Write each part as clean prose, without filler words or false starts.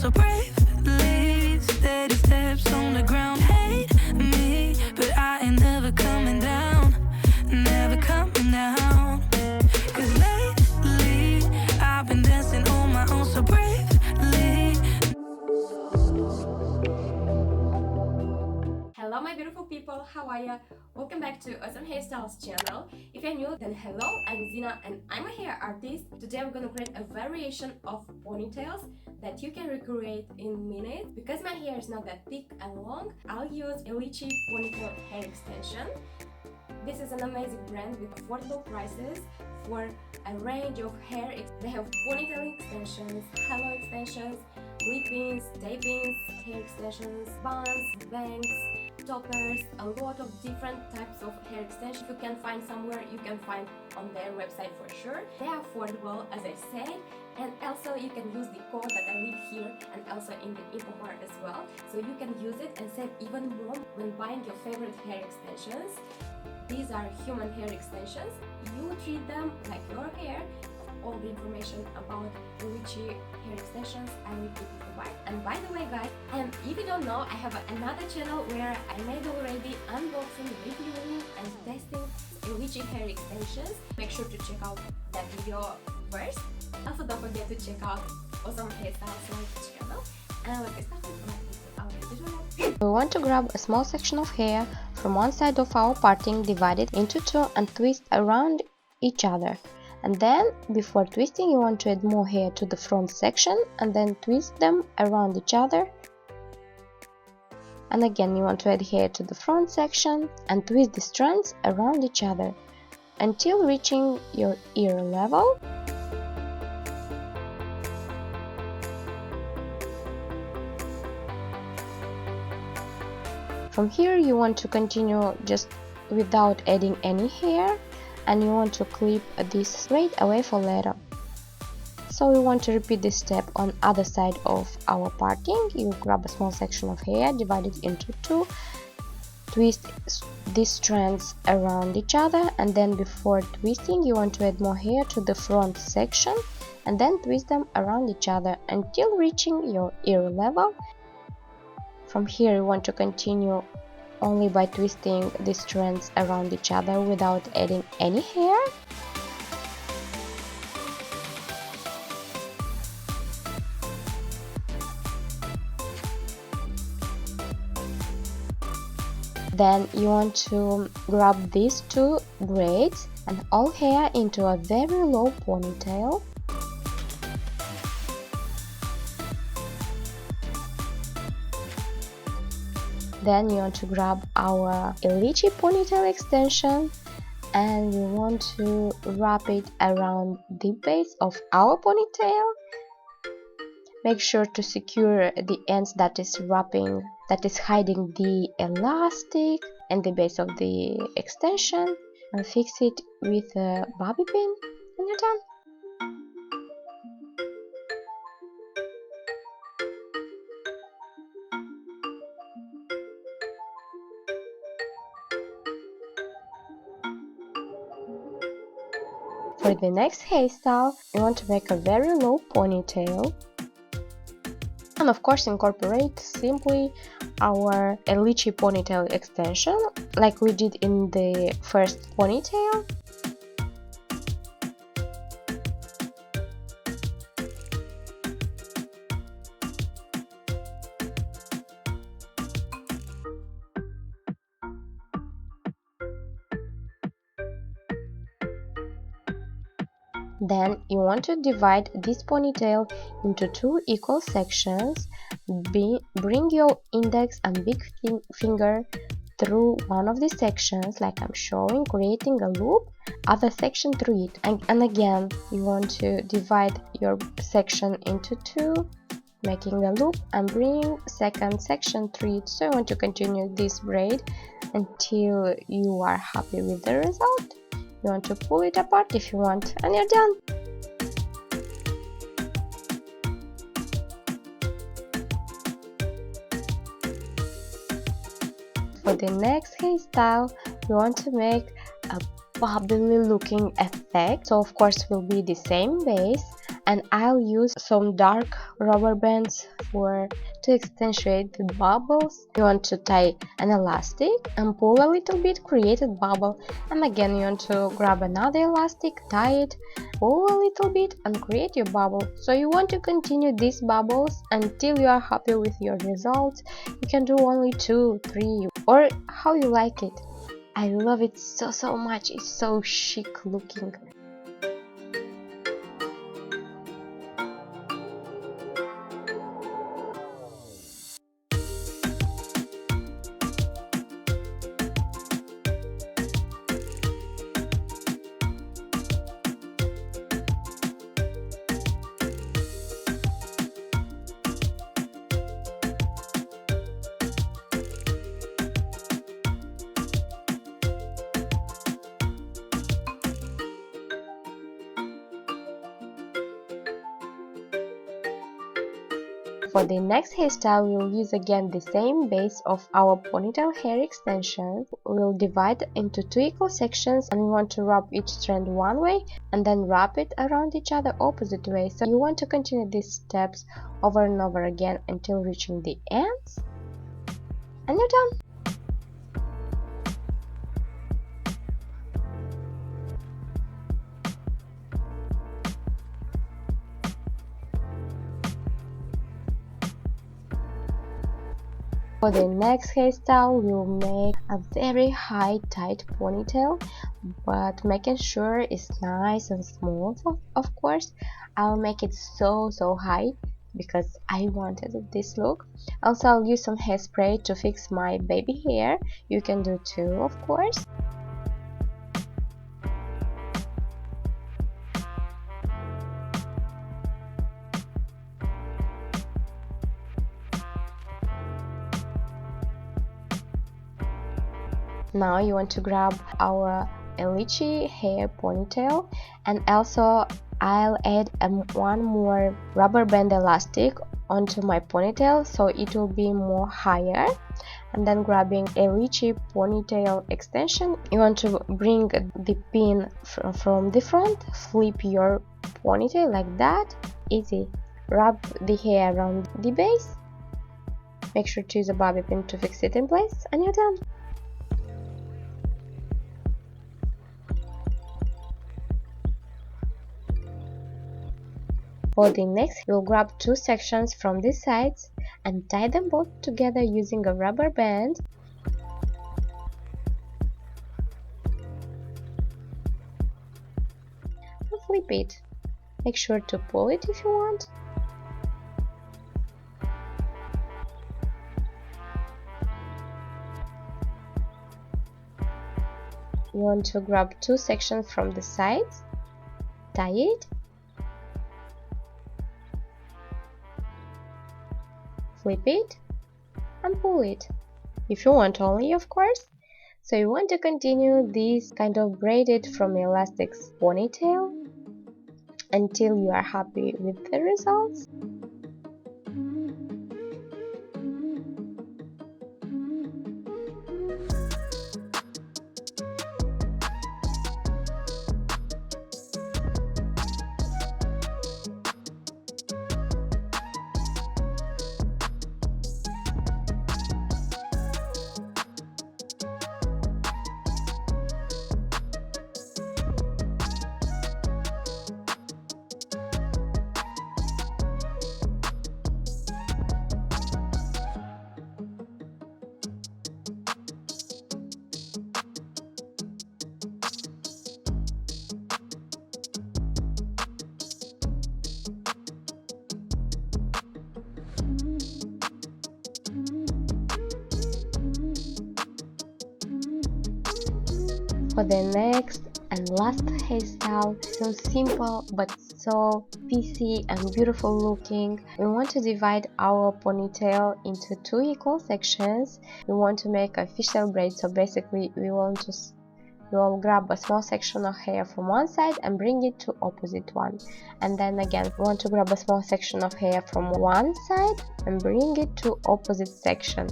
so bravely. Steady steps on the ground. Hate me, but I ain't never coming down. Never coming down. 'Cause lately I've been dancing on my own so bravely. Hello my beautiful people, how are ya? Welcome back to Awesome Hairstyles channel. If you're new, then hello, I'm Zina and I'm a hair artist. Today we're gonna create a variation of ponytails that you can recreate in minutes. Because my hair is not that thick and long, I'll use E-litchi ponytail hair extension. This is an amazing brand with affordable prices for a range of hair. They have ponytail extensions, halo extensions, clip-ins, tape-ins, hair extensions, buns, bangs, toppers, a lot of different types of hair extensions. If you can find somewhere, you can find on their website for sure. They are affordable, as I said, and also you can use the code that I leave here and also in the info bar as well. So you can use it and save even more when buying your favorite hair extensions. These are human hair extensions. You treat them like your hair. All the information about E-litchi hair extensions I will keep it provide. And by the way guys, if you don't know, I have another channel where I made already unboxing, reviewing and testing E-litchi hair extensions. Make sure to check out that video first. Also don't forget to check out Awesome Hairstyles Lovers channel. And let's start with our video. We want to grab a small section of hair from one side of our parting, divide it into two and twist around each other. And then, before twisting, you want to add more hair to the front section and then twist them around each other. And again, you want to add hair to the front section and twist the strands around each other until reaching your ear level. From here, you want to continue just without adding any hair. And you want to clip this straight away for later. So we want to repeat this step on other side of our parting. You grab a small section of hair, divide it into two, twist these strands around each other, and then before twisting you want to add more hair to the front section and then twist them around each other until reaching your ear level. From here you want to continue only by twisting the strands around each other without adding any hair. Then you want to grab these two braids and all hair into a very low ponytail. Then you want to grab our E-litchi ponytail extension and you want to wrap it around the base of our ponytail. Make sure to secure the ends that is hiding the elastic and the base of the extension, and fix it with a bobby pin and you're done. For the next hairstyle, you want to make a very low ponytail and of course incorporate simply our E-litchi ponytail extension like we did in the first ponytail. Then you want to divide this ponytail into two equal sections. Bring your index and big finger through one of these sections like I'm showing, creating a loop, other section through it. And again, you want to divide your section into two, making a loop and bring second section through it. So you want to continue this braid until you are happy with the result. You want to pull it apart if you want, and you're done. For the next hairstyle, you want to make a bubbly looking effect. So of course will be the same base and I'll use some dark rubber bands to accentuate the bubbles. You want to tie an elastic and pull a little bit, create a bubble, and again you want to grab another elastic, tie it, pull a little bit and create your bubble. So you want to continue these bubbles until you are happy with your results. You can do only 2, 3 or how you like it. I love it so much. It's so chic looking. For the next hairstyle, we'll use again the same base of our ponytail hair extension. We'll divide into 2 equal sections and we want to wrap each strand one way and then wrap it around each other opposite way. So you want to continue these steps over and over again until reaching the ends, and you're done. For the next hairstyle, we'll make a very high tight ponytail, but making sure it's nice and smooth. Of course, I'll make it so high because I wanted this look. Also, I'll use some hairspray to fix my baby hair. You can do too, of course. Now you want to grab our E-litchi hair ponytail, and also I'll add one more rubber band elastic onto my ponytail so it will be more higher. And then grabbing E-litchi ponytail extension, you want to bring the pin from the front, flip your ponytail like that, easy. Wrap the hair around the base, make sure to use a bobby pin to fix it in place, and you're done. For the next, we'll grab 2 sections from the sides and tie them both together using a rubber band. And flip it. Make sure to pull it if you want. You want to grab 2 sections from the sides, tie it, flip it and pull it if you want only, of course. So you want to continue this kind of braided from elastics ponytail until you are happy with the results. For the next and last hairstyle, so simple but so piecey and beautiful looking, we want to divide our ponytail into 2 equal sections. We want to make a fishtail braid, so basically we will grab a small section of hair from one side and bring it to opposite one, and then again we want to grab a small section of hair from one side and bring it to opposite section.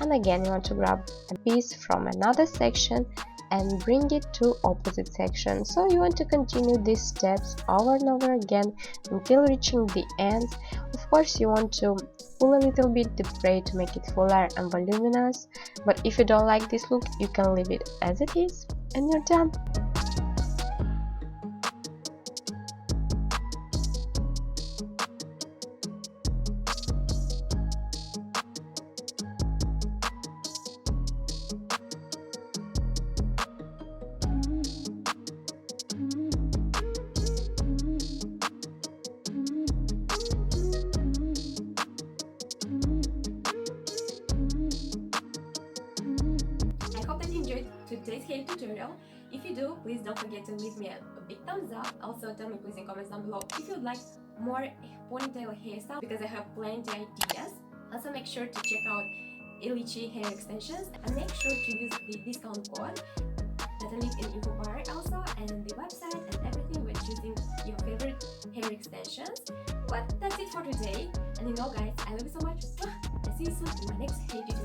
And again you want to grab a piece from another section and bring it to opposite section. So you want to continue these steps over and over again until reaching the end. Of course you want to pull a little bit the braid to make it fuller and voluminous, but if you don't like this look you can leave it as it is and you're done. Today's hair tutorial. If you do, please don't forget to leave me a big thumbs up. Also tell me please in comments down below if you'd like more ponytail hairstyle, because I have plenty ideas. Also make sure to check out E-litchi hair extensions and make sure to use the discount code that I leave in info bar also, and the website and everything when choosing your favorite hair extensions. But that's it for today, and you know guys, I love you so much. I'll see you soon in my next hair tutorial.